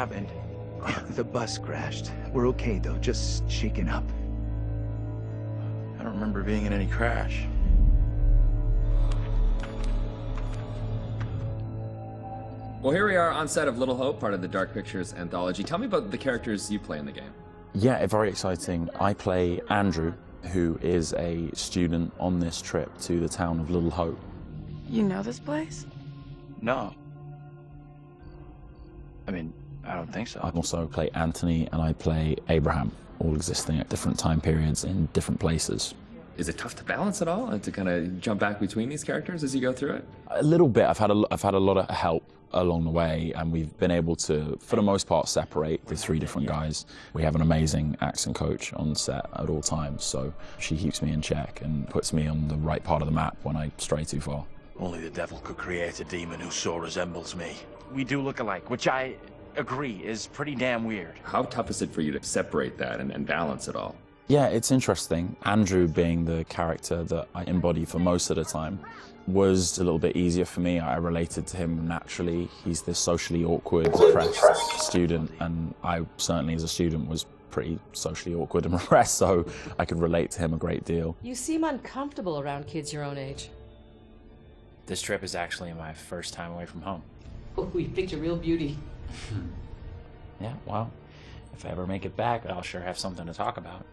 happened? The bus crashed. We're okay though, just shaken up. I don't remember being in any crash. Well, here we are on set of Little Hope, part of the Dark Pictures Anthology. Tell me about the characters you play in the game. Yeah, very exciting. I play Andrew, who is a student on this trip to the town of Little Hope. You know this place? No. I mean, I don't think so. I also play Anthony and I play Abraham, all existing at different time periods in different places. Is it tough to balance it all and to kind of jump back between these characters as you go through it? A little bit. I've had a lot of help along the way, and we've been able to, for the most part, separate the three different guys. We have an amazing accent coach on set at all times, so she keeps me in check and puts me on the right part of the map when I stray too far. Only the devil could create a demon who so resembles me. We do look alike, which I agree is pretty damn weird. How tough is it for you to separate that and balance it all? Yeah, it's interesting. Andrew, being the character that I embody for most of the time, was a little bit easier for me. I related to him naturally. He's this socially awkward, depressed student, and I certainly as a student was pretty socially awkward and repressed, so I could relate to him a great deal. You seem uncomfortable around kids your own age. This trip is actually my first time away from home. Oh, you picked a real beauty. Yeah, well, if I ever make it back, I'll sure have something to talk about.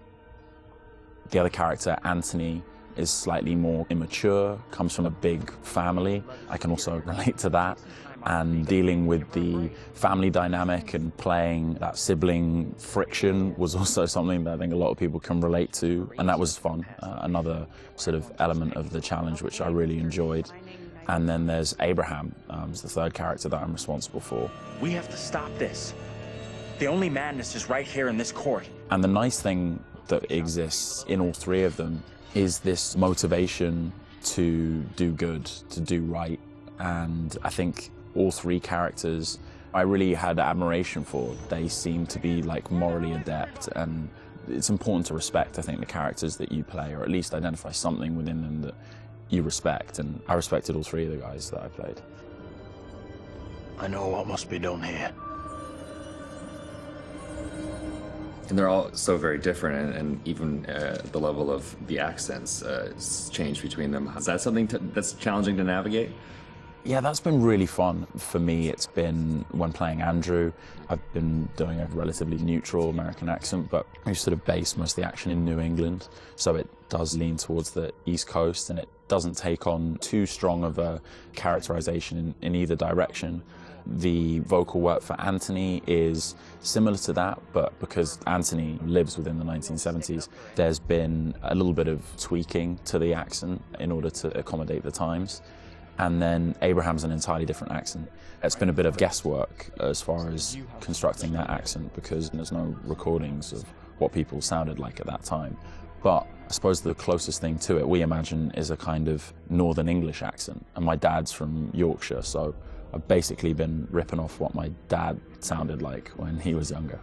The other character, Anthony, is slightly more immature, comes from a big family. I can also relate to that. And dealing with the family dynamic and playing that sibling friction was also something that I think a lot of people can relate to. And that was fun, another sort of element of the challenge which I really enjoyed. And then there's Abraham, who's the third character that I'm responsible for. We have to stop this. The only madness is right here in this court. And the nice thing that exists in all three of them is this motivation to do good, to do right. And I think all three characters I really had admiration for. They seem to be like morally adept, and it's important to respect, I think, the characters that you play, or at least identify something within them that you respect. And I respected all three of the guys that I played. I know what must be done here. And they're all so very different, and even the level of the accents change between them. Is that something that's challenging to navigate? Yeah, that's been really fun. For me, it's been, when playing Andrew, I've been doing a relatively neutral American accent, but we've sort of based most of the action in New England, so it does lean towards the East Coast, and it doesn't take on too strong of a characterization in either direction. The vocal work for Anthony is similar to that, but because Anthony lives within the 1970s, there's been a little bit of tweaking to the accent in order to accommodate the times. And then Abraham's an entirely different accent. It's been a bit of guesswork as far as constructing that accent, because there's no recordings of what people sounded like at that time. But I suppose the closest thing to it, we imagine, is a kind of Northern English accent. And my dad's from Yorkshire, so I've basically been ripping off what my dad sounded like when he was younger.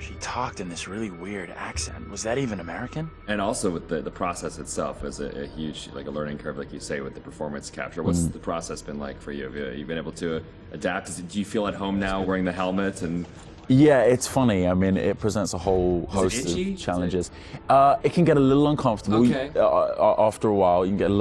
She talked in this really weird accent. Was that even American? And also with the process itself is a huge, like a learning curve, like you say, with the performance capture. What's the process been like for you? Have you been able to adapt? Do you feel at home now wearing the helmet? And yeah, it's funny. I mean, it presents a whole host of challenges. It can get a little uncomfortable. Okay. After a while, it can get a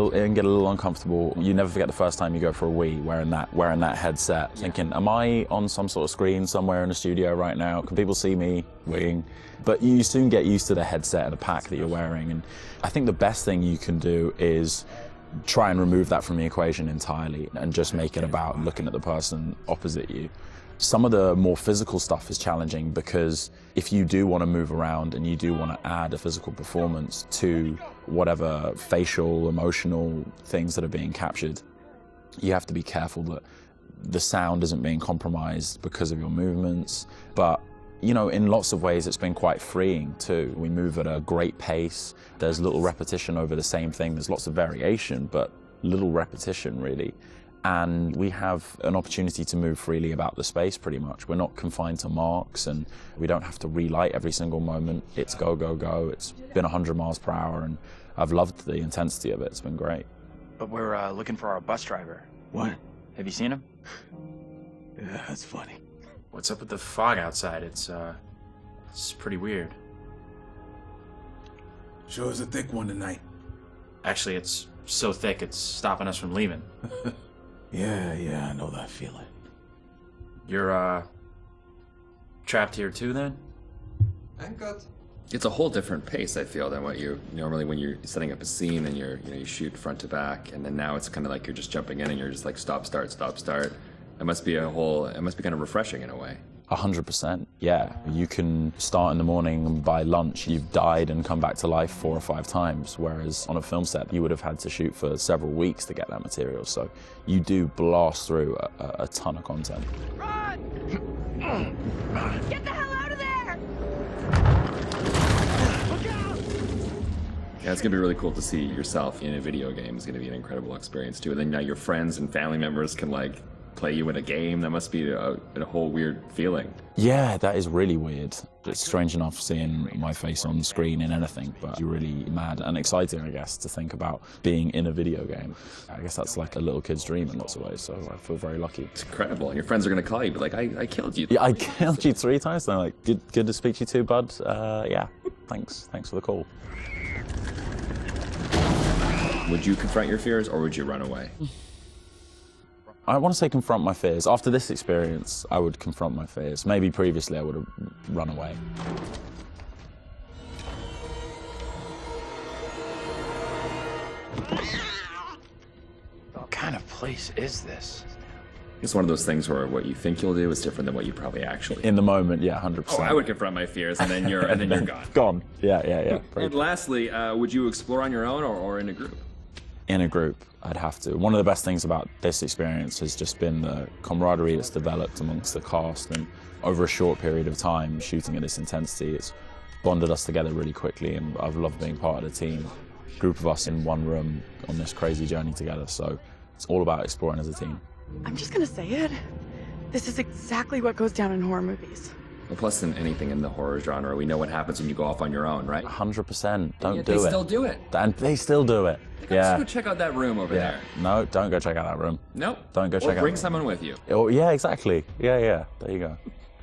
little uncomfortable. You never forget the first time you go for a wee wearing that headset, thinking, am I on some sort of screen somewhere in a studio right now? Can people see me weeing? But you soon get used to the headset and the pack that you're wearing. And I think the best thing you can do is try and remove that from the equation entirely and just make it about looking at the person opposite you. Some of the more physical stuff is challenging, because if you do want to move around and you do want to add a physical performance to whatever facial, emotional things that are being captured, you have to be careful that the sound isn't being compromised because of your movements. But, you know, in lots of ways it's been quite freeing too. We move at a great pace. There's little repetition over the same thing. There's lots of variation, but little repetition really. And we have an opportunity to move freely about the space pretty much. We're not confined to marks, and we don't have to relight every single moment. It's go, go, go. It's been 100 miles per hour, and I've loved the intensity of it. It's been great. But we're looking for our bus driver. What? Have you seen him? Yeah, that's funny. What's up with the fog outside? It's pretty weird. Sure is a thick one tonight. Actually, it's so thick it's stopping us from leaving. Yeah, I know that feeling. You're, trapped here too, then? And cut. It's a whole different pace, I feel, than what you normally when you're setting up a scene and you shoot front to back, and then now it's kind of like you're just jumping in and you're just like stop, start, stop, start. It must be kind of refreshing in a way. 100%, yeah. You can start in the morning and by lunch you've died and come back to life 4 or 5 times, whereas on a film set you would have had to shoot for several weeks to get that material, so you do blast through a ton of content. Run! Get the hell out of there! Look out! Yeah, it's gonna be really cool to see yourself in a video game. It's gonna be an incredible experience too. And then now your friends and family members can like play you in a game. That must be a whole weird feeling. Yeah, that is really weird. It's strange enough seeing my face on screen in anything, but you're really mad and exciting, I guess, to think about being in a video game. I guess that's like a little kid's dream in lots of ways, so I feel very lucky. It's incredible. And your friends are gonna call you, but like, I killed you. Yeah, I killed you 3 times. They're like, good to speak to you too, bud. Yeah, thanks for the call. Would you confront your fears or would you run away? I want to say confront my fears. After this experience, I would confront my fears. Maybe previously I would have run away. What kind of place is this? It's one of those things where what you think you'll do is different than what you probably actually. In the moment, yeah, 100%. Oh, I would confront my fears, and then you're gone. Gone. Yeah. And lastly, would you explore on your own or in a group? In a group, I'd have to. One of the best things about this experience has just been the camaraderie that's developed amongst the cast, and over a short period of time shooting at this intensity, it's bonded us together really quickly, and I've loved being part of the team. A group of us in one room on this crazy journey together, so it's all about exploring as a team. I'm just gonna say it. This is exactly what goes down in horror movies. Well, plus than anything in the horror genre, we know what happens when you go off on your own, right? 100%. Don't Yet do they it. still do it. And they still do it. Let's go check out that room over there. No, don't go check out that room. Nope. Don't go check out. Or bring someone with you. Oh, yeah, exactly. Yeah. There you go.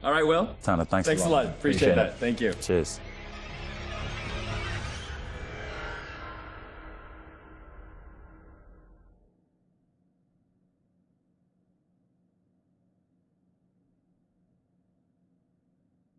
All right, Will. Tanner, thanks a lot. Appreciate that. Thank you. Cheers.